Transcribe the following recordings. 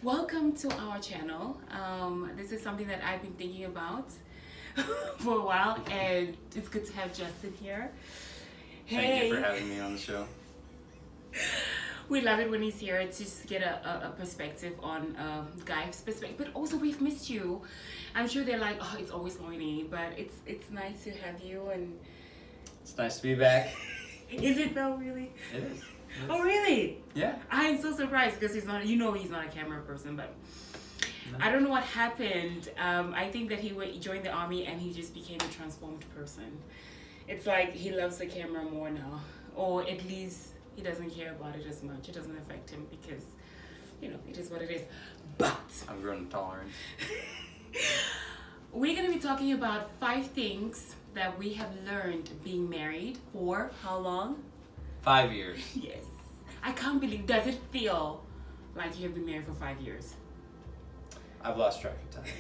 Welcome to our channel. This is something that I've been thinking about for a while, and it's good to have Justin here. Thank you for having me on the show. We love it when he's here to just get a perspective on Guy's perspective, but also we've missed you. I'm sure they're like, oh, it's always Moini, but it's nice to have you. And It's nice to be back. is it though, really? It is. Oh, really? Yeah. I'm so surprised because he's not, he's not a camera person, but No. I don't know what happened. I think that he joined the army and he just became a transformed person. It's like he loves the camera more now, or at least he doesn't care about it as much. It doesn't affect him because, it is what it is. But I've grown tolerant. we're going to be talking about 5 things that we have learned being married for how long? 5 years. Yes. I can't believe, does it feel like you have been married for 5 years? I've lost track of time.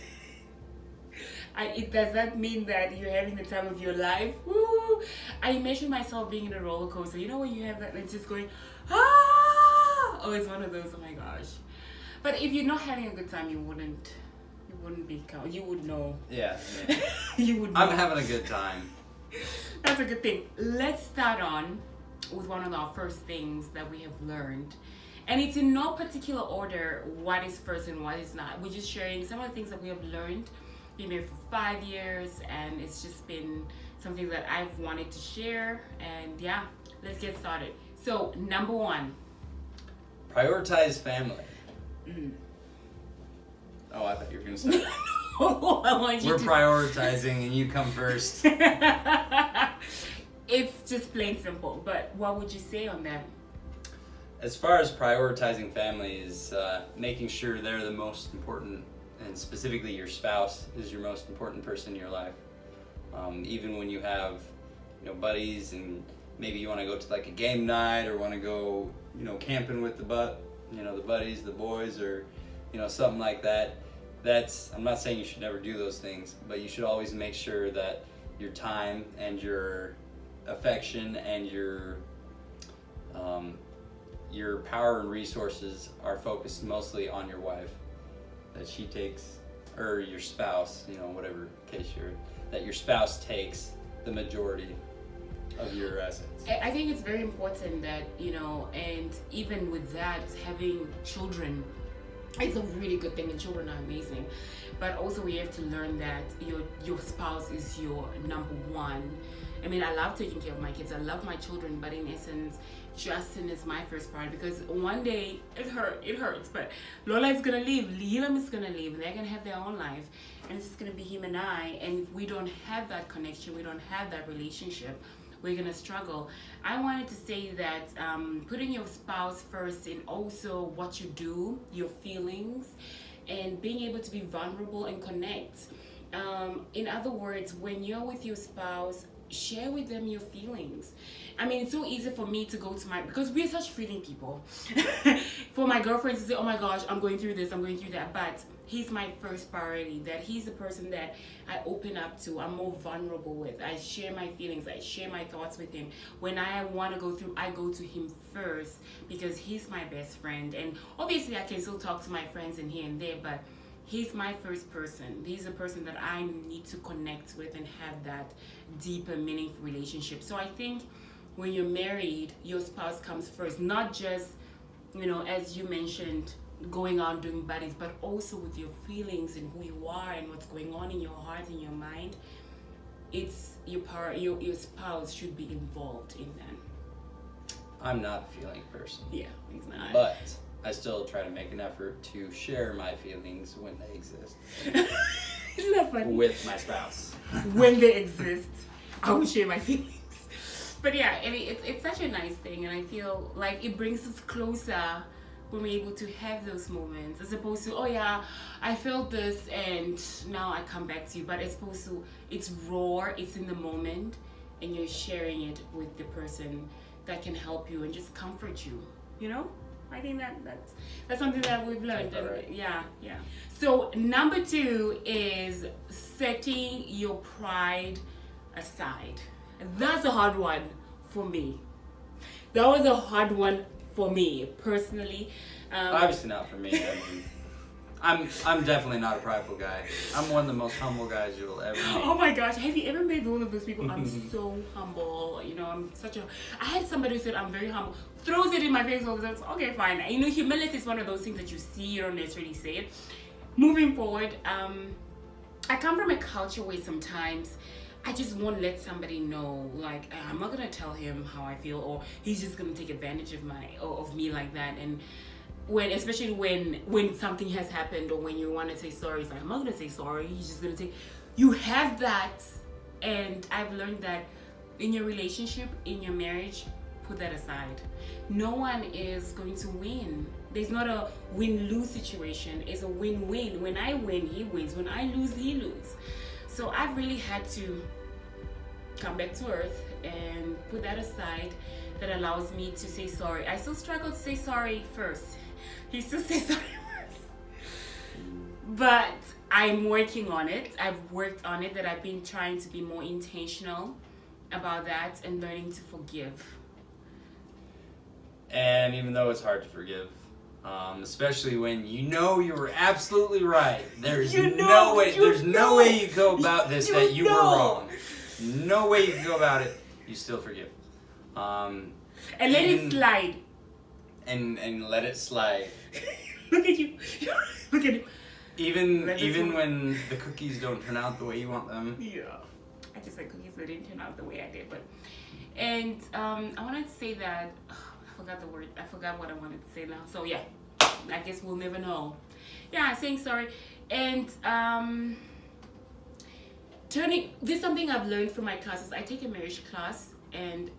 Does that mean that you're having the time of your life? Woo! I imagine myself being in a roller coaster. You know when you have that, it's just going, ah! Oh, it's one of those, oh my gosh. But if you're not having a good time, you wouldn't be, you would know. Yeah. You would know. I'm having a good time. That's a good thing. Let's start on with one of our first things that we have learned. And it's in no particular order what is first and what is not. We're just sharing some of the things that we have learned. Been married for 5 years, and it's just been something that I've wanted to share. And yeah, let's get started. So, number 1. Prioritize family. Mm. Oh, I thought you were going to say that. I want you We're to... prioritizing and you come first. It's just plain simple. But what would you say on that? As far as prioritizing family is making sure they're the most important, and specifically your spouse is your most important person in your life. Even when you have, buddies, and maybe you want to go to like a game night or want to go, camping with the buddies, the boys, or something like that. I'm not saying you should never do those things, but you should always make sure that your time and your affection and your power and resources are focused mostly on your wife, that she takes, or your spouse, whatever case that your spouse takes the majority of your assets. I think it's very important that, and even with that, having children, it's a really good thing, and children are amazing. But also we have to learn that your spouse is your number one. I mean, I love taking care of my kids. I love my children, but in essence, Justin is my first priority, because one day it hurts, but Lola is gonna leave, Liam is gonna leave, and they're gonna have their own life, and it's just gonna be him and I. And if we don't have that connection, we don't have that relationship, we're gonna struggle. I wanted to say that putting your spouse first in also what you do, your feelings, and being able to be vulnerable and connect. In other words, when you're with your spouse, share with them your feelings. I mean, it's so easy for me to go to because we're such feeling people. For my girlfriends to say, oh my gosh, I'm going through this, I'm going through that, but he's my first priority, that he's the person that I open up to, I'm more vulnerable with. I share my feelings, I share my thoughts with him. When I want to go through, I go to him first, because he's my best friend. And obviously I can still talk to my friends in here and there, but he's my first person. He's a person that I need to connect with and have that deeper, meaningful relationship. So I think when you're married, your spouse comes first, not just, as you mentioned, going on doing buddies, but also with your feelings and who you are and what's going on in your heart and your mind. It's your spouse should be involved in that. I'm not a feeling person. Yeah, he's not. But I still try to make an effort to share my feelings when they exist. Isn't that funny? With my spouse. When they exist, I will share my feelings. But yeah, I mean, it's such a nice thing, and I feel like it brings us closer when we're able to have those moments, as opposed to, oh yeah, I felt this and now I come back to you. But as opposed to, it's raw, it's in the moment, and you're sharing it with the person that can help you and just comfort you, I think that's something that we've learned. And Right. yeah. So number 2 is setting your pride aside. That's a hard one for me. That was a hard one for me personally. Obviously not for me. I mean, I'm definitely not a prideful guy. I'm one of the most humble guys you'll ever meet. Oh my gosh, have you ever met one of those people? I'm so humble. You know, I had somebody who said I'm very humble. Throws it in my face all the time. Okay, fine. You know, humility is one of those things that you see, you don't necessarily say it. Moving forward, I come from a culture where sometimes I just won't let somebody know, like, I'm not gonna tell him how I feel, or he's just gonna take advantage of me like that. And especially when something has happened, or when you want to say sorry, it's like, I'm not gonna say sorry. He's just gonna take. You have that, and I've learned that in your relationship, in your marriage, put that aside. No one is going to win. There's not a win-lose situation. It's a win-win. When I win, he wins. When I lose, he loses. So I've really had to come back to earth and put that aside. That allows me to say sorry. I still struggle to say sorry first. He still says sorry first. But I'm working on it. I've worked on it, that I've been trying to be more intentional about that and learning to forgive. And even though it's hard to forgive, especially when you know you were absolutely right, there's no way you go about this that you were wrong. No way you can go about it. You still forgive. And let it slide. And let it slide. Look at you. Look at you. Even when the cookies don't turn out the way you want them. Yeah. I just said cookies that didn't turn out the way I did, and I wanted to say that I forgot the word. I forgot what I wanted to say now. So yeah, I guess we'll never know. Yeah, saying sorry. And this is something I've learned from my classes. I take a marriage class, and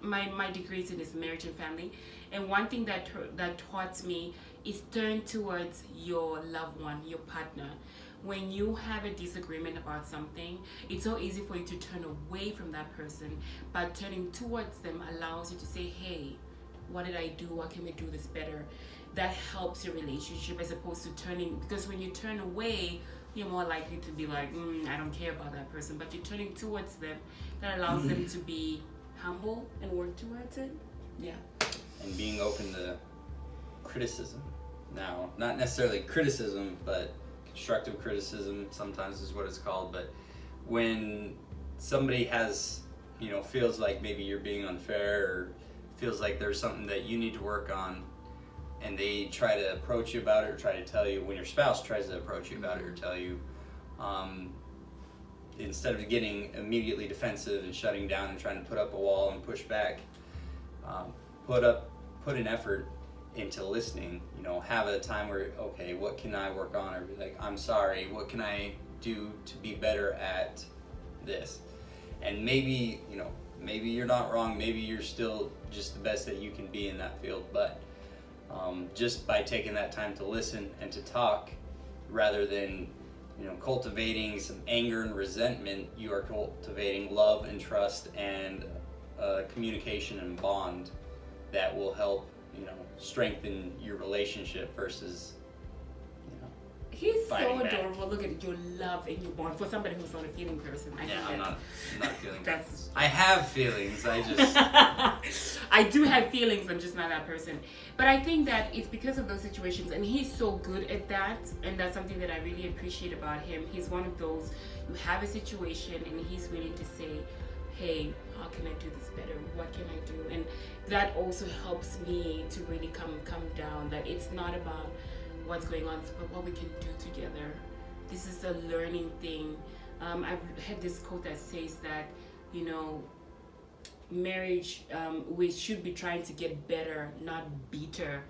my degree is in this marriage and family. And one thing that taught me is turn towards your loved one, your partner. When you have a disagreement about something, it's so easy for you to turn away from that person, but turning towards them allows you to say, hey, what did I do? How can we do this better? That helps your relationship, as opposed to turning, because when you turn away, you're more likely to be like, I don't care about that person. But you're turning towards them, that allows them to be humble and work towards it. Yeah. And being open to criticism. Now, not necessarily criticism, but constructive criticism sometimes is what it's called. But when somebody feels like maybe you're being unfair, or feels like there's something that you need to work on, and they try to approach you about it, or try to tell you, when your spouse tries to approach you about it or tell you, instead of getting immediately defensive and shutting down and trying to put up a wall and push back, put an effort into listening. Have a time where, okay, what can I work on? Or be like, I'm sorry, what can I do to be better at this? And maybe you're not wrong, maybe you're still just the best that you can be in that field, but just by taking that time to listen and to talk, rather than cultivating some anger and resentment, you are cultivating love and trust and communication and bond that will help strengthen your relationship versus he's so back. adorable. Look at your love and your bond for somebody who's not a feeling person. I'm not feeling. That's I have feelings. I just I do have feelings. I'm just not that person. But I think that it's because of those situations, and he's so good at that, and that's something that I really appreciate about him. He's one of those, you have a situation and he's willing to say, hey, how can I do this better? What can I do? And that also helps me to really come down, that it's not about what's going on, but what we can do together. This is a learning thing. I've had this quote that says that, marriage, we should be trying to get better, not bitter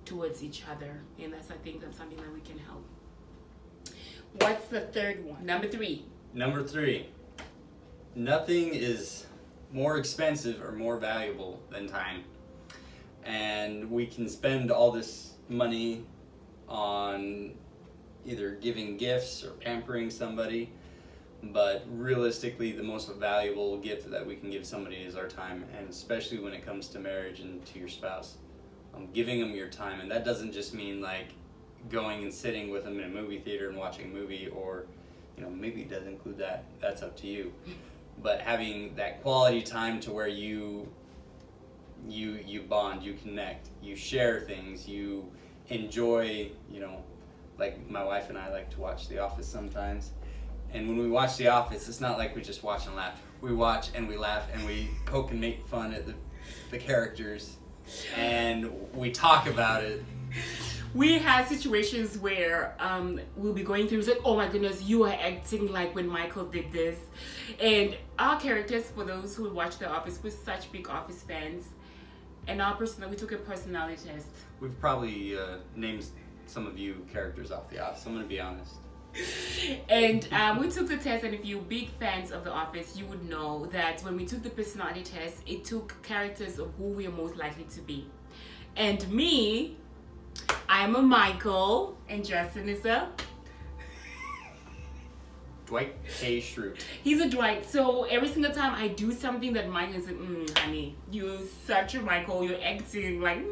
towards each other. And I think that's something that we can help. What's the third one? Number three. Nothing is more expensive or more valuable than time. And we can spend all this money on either giving gifts or pampering somebody, but realistically the most valuable gift that we can give somebody is our time, and especially when it comes to marriage and to your spouse. Giving them your time, and that doesn't just mean like going and sitting with them in a movie theater and watching a movie, or maybe it does include that, that's up to you, but having that quality time to where you bond, you connect, you share things, you enjoy like my wife and I like to watch The Office sometimes. And when we watch The Office, it's not like we just watch and laugh. We watch and we laugh and we poke and make fun at the characters, and we talk about it. We had situations where we'll be going through, it's like, oh my goodness, you are acting like when Michael did this. And our characters, for those who watch The Office, we're such big Office fans. And we took a personality test. We've probably named some of you characters off The Office, I'm going to be honest. And we took the test, and if you're big fans of The Office, you would know that when we took the personality test, it took characters of who we are most likely to be. And me, I'm a Michael, and Justin is a Dwight K. Schrute. He's a Dwight. So every single time I do something that Mike is like, honey, you're such a Michael, you're acting like,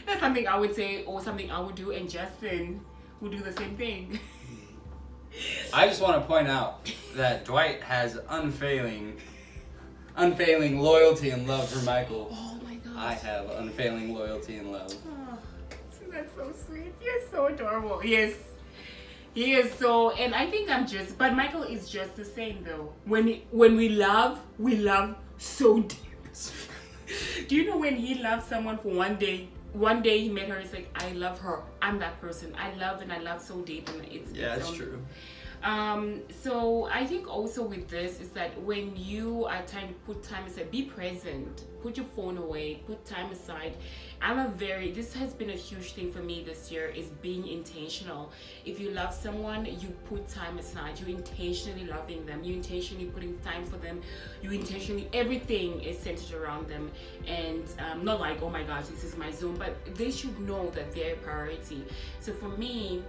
that's something I would say or something I would do, and Justin would do the same thing. I just want to point out that Dwight has unfailing loyalty and love for Michael. Oh my gosh. I have unfailing loyalty and love. Oh, that's so sweet. You're so adorable. Yes. He is so, and I think but Michael is just the same though. When we love so deep. Do you know when he loves someone for one day he met her, he's like, I love her. I'm that person. I love so deep, and it's true. So I think also with this is that when you are trying to put time aside, be present, put your phone away, put time aside. This has been a huge thing for me this year, is being intentional. If you love someone, you put time aside. You're intentionally loving them. You're intentionally putting time for them. Everything is centered around them. And not like, oh my gosh, this is my zone, but they should know that they're a priority. So for me,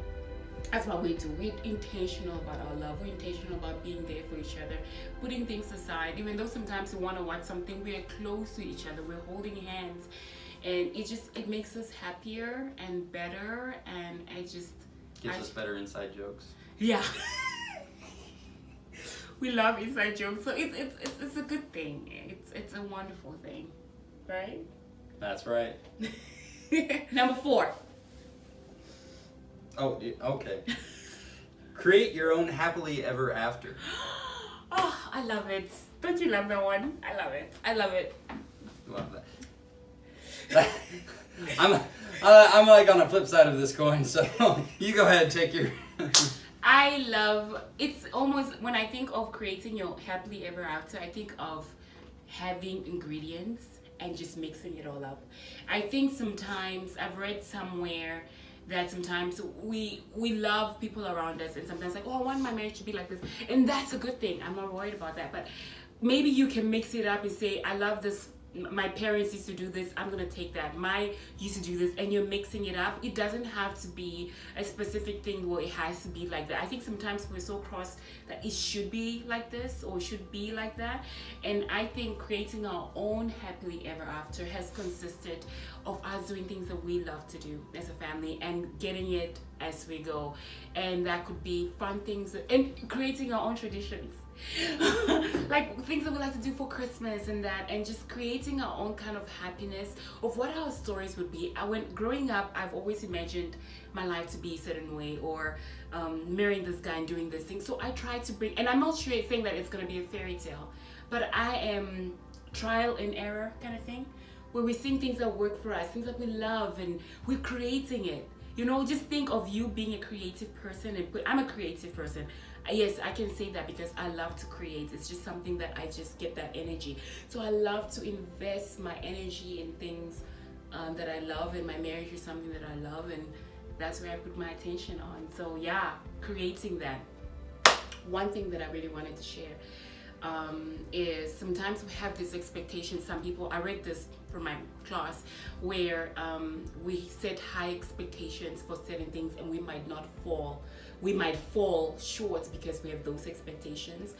that's what we do. We're intentional about our love. We're intentional about being there for each other, putting things aside. Even though sometimes we want to watch something, we are close to each other. We're holding hands. And it makes us happier and better, and gives us better inside jokes. Yeah. We love inside jokes, so it's a good thing. It's a wonderful thing, right? That's right. Number 4. Oh, okay. Create your own happily ever after. Oh, I love it. Don't you love that one? I love it. Love that. I'm like on the flip side of this coin, so you go ahead and take your. It's almost, when I think of creating your happily ever after, I think of having ingredients and just mixing it all up. I think sometimes I've read somewhere that sometimes we love people around us, and sometimes like, oh, I want my marriage to be like this, and that's a good thing. I'm not worried about that, but maybe you can mix it up and say, I love this. My parents used to do this, I'm gonna take that. My used to do this, and you're mixing it up. It doesn't have to be a specific thing where it has to be like that. I think sometimes we're so cross that it should be like this or should be like that. And I think creating our own happily ever after has consisted of us doing things that we love to do as a family and getting it as we go. And that could be fun things and creating our own traditions. Like things that we like to do for Christmas and that, and just creating our own kind of happiness of what our stories would be. Growing up, I've always imagined my life to be a certain way, or marrying this guy and doing this thing. So I try to bring, and I'm not sure saying that it's going to be a fairy tale, but I am trial and error kind of thing, where we're seeing things that work for us, things that we love, and we're creating it. You know, just think of you being a creative person, and I'm a creative person. Yes, I can say that because I love to create. It's just something that I just get that energy. So I love to invest my energy in things that I love, and my marriage is something that I love, and that's where I put my attention on. So yeah, creating that. One thing that I really wanted to share is sometimes we have this expectation. Some people, I read this from my class, where we set high expectations for certain things, and we might fall short because we have those expectations.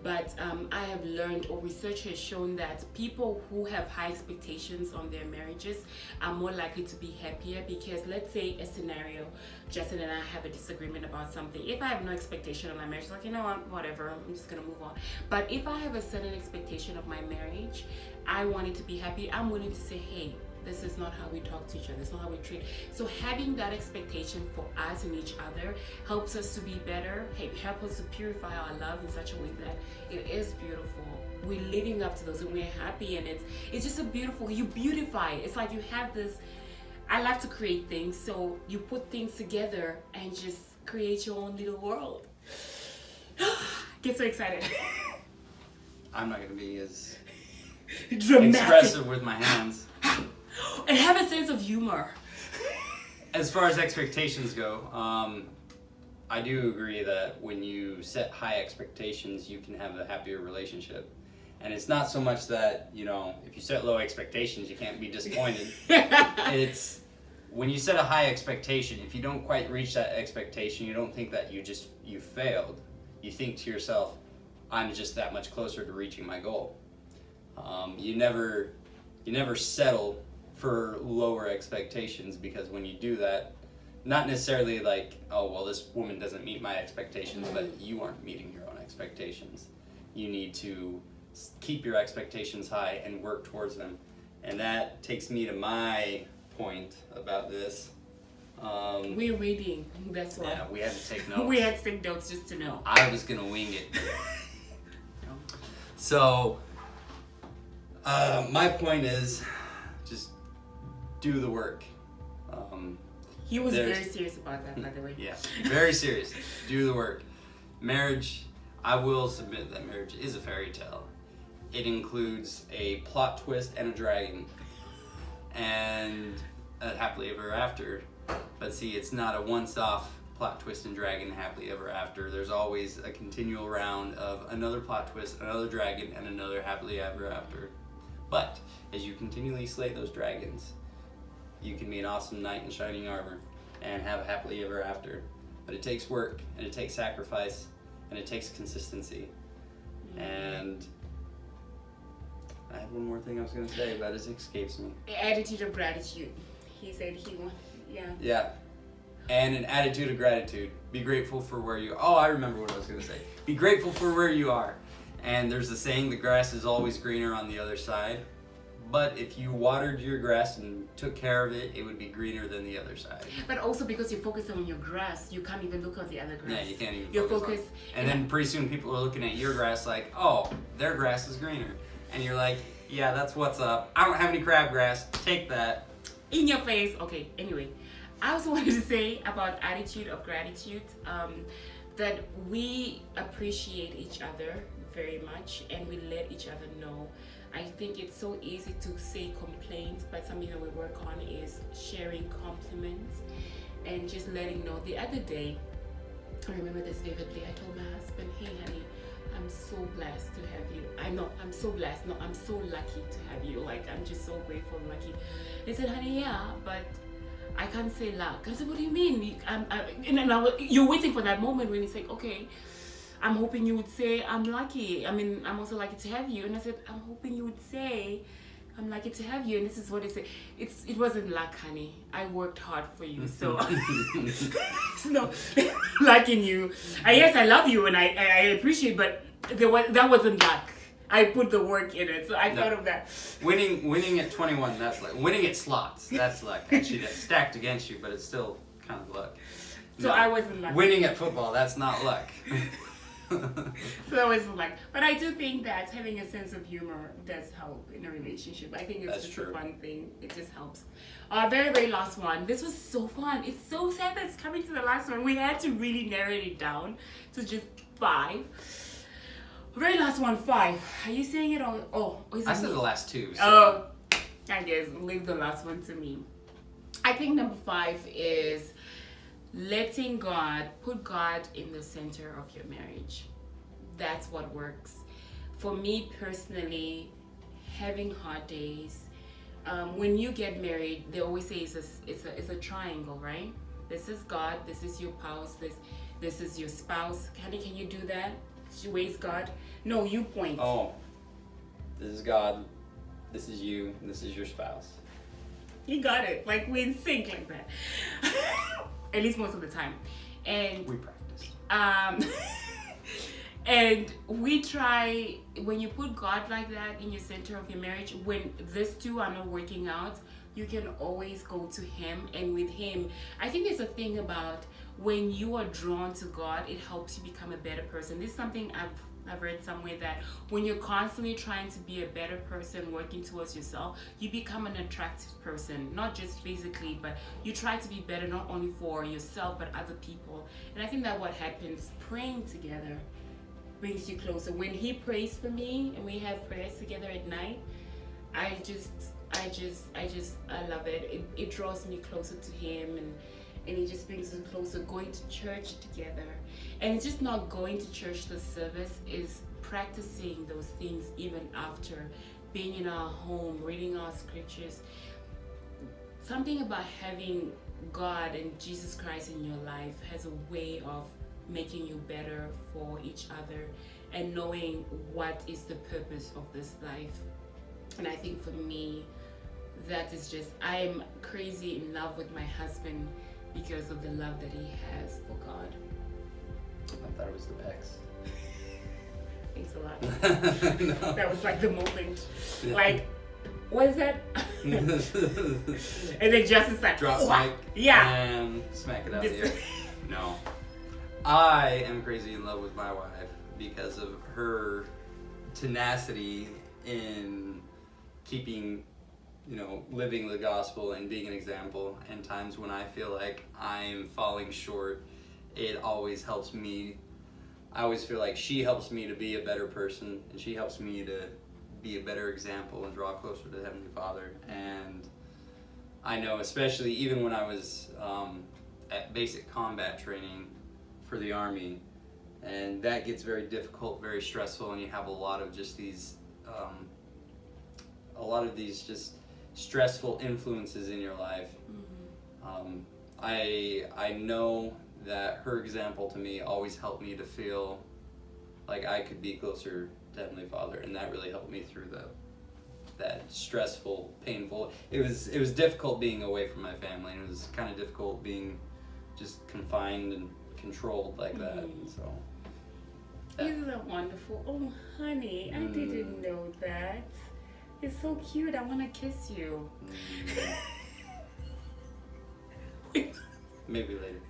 But I have learned, or research has shown, that people who have high expectations on their marriages are more likely to be happier. Because let's say a scenario, Justin and I have a disagreement about something. If I have no expectation of my marriage, like, you know what, whatever, I'm just gonna move on. But if I have a certain expectation of my marriage, I want it to be happy, I'm willing to say, hey, This is not how we talk to each other. This is not how we treat. So having that expectation for us and each other helps us to be better. Help us to purify our love in such a way that it is beautiful. We're living up to those, and we're happy, and it's just a beautiful. You beautify it. It's like you have this. I like to create things, so you put things together and just create your own little world. Get so excited. I'm not gonna be as Dramatic. expressive with my hands. And have a sense of humor. As far as expectations go, I do agree that when you set high expectations, you can have a happier relationship. And it's not so much that, you know, if you set low expectations, you can't be disappointed. It's when you set a high expectation, if you don't quite reach that expectation, you don't think that you failed. You think to yourself, I'm just that much closer to reaching my goal. You never settle for lower expectations, because when you do that, not necessarily like, oh, well, this woman doesn't meet my expectations, but you aren't meeting your own expectations. You need to keep your expectations high and work towards them. And that takes me to my point about this. We're reading, that's why. Yeah, we had to take notes. We had to take notes just to know. I was gonna wing it. So, my point is, just do the work. He was very serious about that, by the way. Yeah, very serious. Do the work. Marriage, I will submit that marriage is a fairy tale. It includes a plot twist and a dragon, and a happily ever after. But see, it's not a once-off plot twist and dragon happily ever after. There's always a continual round of another plot twist, another dragon, and another happily ever after. But as you continually slay those dragons, you can be an awesome knight in shining armor and have a happily ever after. But it takes work, and it takes sacrifice, and it takes consistency. And I had one more thing I was going to say, but it escapes me. The attitude of gratitude. He said he wanted, yeah. Yeah. And an attitude of gratitude. Be grateful for where you are. Oh, I remember what I was going to say. Be grateful for where you are. And there's the saying, the grass is always greener on the other side. But if you watered your grass and took care of it, it would be greener than the other side. But also because you focus on your grass, you can't even look at the other grass. Yeah, you can't even Your focus on it. And then pretty soon people are looking at your grass like, oh, their grass is greener. And you're like, yeah, that's what's up. I don't have any crabgrass. Take that. In your face. Okay, anyway. I also wanted to say about attitude of gratitude, that we appreciate each other very much and we let each other know. I think it's so easy to say complaints, but something that we work on is sharing compliments and just letting know. The other day, I remember this vividly, I told my husband, hey honey, I'm so blessed to have you. I'm so blessed. No, I'm so lucky to have you. Like, I'm just so grateful and lucky. He said, honey, yeah, but I can't say luck. I said, what do you mean? You're waiting for that moment when he's like, okay, I'm hoping you would say I'm lucky. I mean, I'm also lucky to have you. And I said, I'm hoping you would say I'm lucky to have you. And this is what he said. It wasn't luck, honey. I worked hard for you. So it's not liking you. Yes, I love you and I appreciate, but that wasn't luck. I put the work in it, so I thought of that. Winning at 21, that's luck. Winning at slots, that's luck. Actually, that's stacked against you, but it's still kind of luck. So I wasn't lucky. Winning at football, that's not luck. So that wasn't luck. But I do think that having a sense of humor does help in a relationship. I think it's That's just true. a fun thing. It just helps. Our very, very last one. This was so fun. It's so sad that it's coming to the last one. We had to really narrow it down to just 5. Very last one, 5. Are you saying it on? Oh, is it I said me? the last 2. So. Oh, I guess leave the last one to me. I think number 5 is letting God, put God in the center of your marriage. That's what works. For me personally, having hard days. When you get married, they always say it's a triangle, right? This is God, this is your spouse, this is your spouse. Honey, can you do that? She waves God. No, you point. Oh, this is God, this is you, and this is your spouse. You got it. Like, we in sync like that. At least most of the time. And We practice. and we try, when you put God like that in your center of your marriage, when these two are not working out, you can always go to him. And with him, I think there's a thing about when you are drawn to God, it helps you become a better person. This is something I've read somewhere, that when you're constantly trying to be a better person, working towards yourself, you become an attractive person, not just physically, but you try to be better not only for yourself but other people. And I think that what happens, praying together brings you closer. When he prays for me and we have prayers together at night, I love it. It draws me closer to him, and it just brings us closer. Going to church together, and it's just not going to church the service, is practicing those things even after, being in our home, reading our scriptures. Something about having God and Jesus Christ in your life has a way of making you better for each other, and knowing what is the purpose of this life. And I think for me, that is just, I'm crazy in love with my husband because of the love that he has for God. I thought it was the pecs. Thanks a lot. No. That was like the moment. Yeah. Like, what is that? And then Justin's like, Drop "What?" mic. Yeah. And smack it out of the air. No. I am crazy in love with my wife because of her tenacity in keeping, living the gospel and being an example. And times when I feel like I'm falling short, it always helps me. I always feel like she helps me to be a better person, and she helps me to be a better example and draw closer to Heavenly Father. And I know, especially even when I was at basic combat training for the Army, and that gets very difficult, very stressful, and you have a lot of just these just stressful influences in your life. Mm-hmm. I know that her example to me always helped me to feel like I could be closer to Heavenly Father, and that really helped me through that stressful, painful. It was difficult being away from my family, and it was kind of difficult being just confined and controlled like that. Mm-hmm. So. Isn't that wonderful? Oh, honey, I didn't know that. It's so cute. I want to kiss you. Maybe later.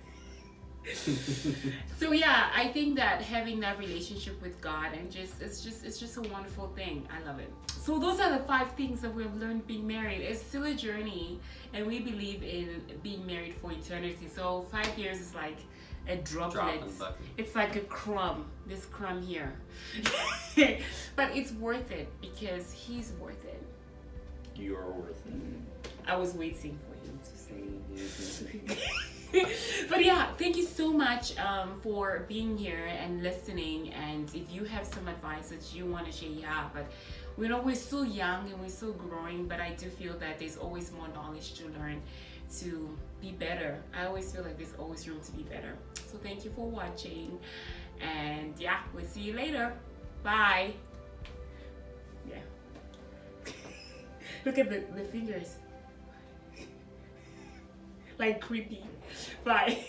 So yeah, I think that having that relationship with God and it's just a wonderful thing. I love it. So those are the 5 things that we've learned being married. It's still a journey, and we believe in being married for eternity. So 5 years is like a droplet. It's like a crumb. This crumb here. But it's worth it because he's worth it. You're worth it. I was waiting for him to say. But yeah, thank you so much for being here and listening. And if you have some advice that you want to share, but we're still young and we're still growing, but I do feel that there's always more knowledge to learn to be better. I always feel like there's always room to be better. So thank you for watching, and yeah, we'll see you later. Bye. Yeah. Look at the fingers. Like creepy. Bye.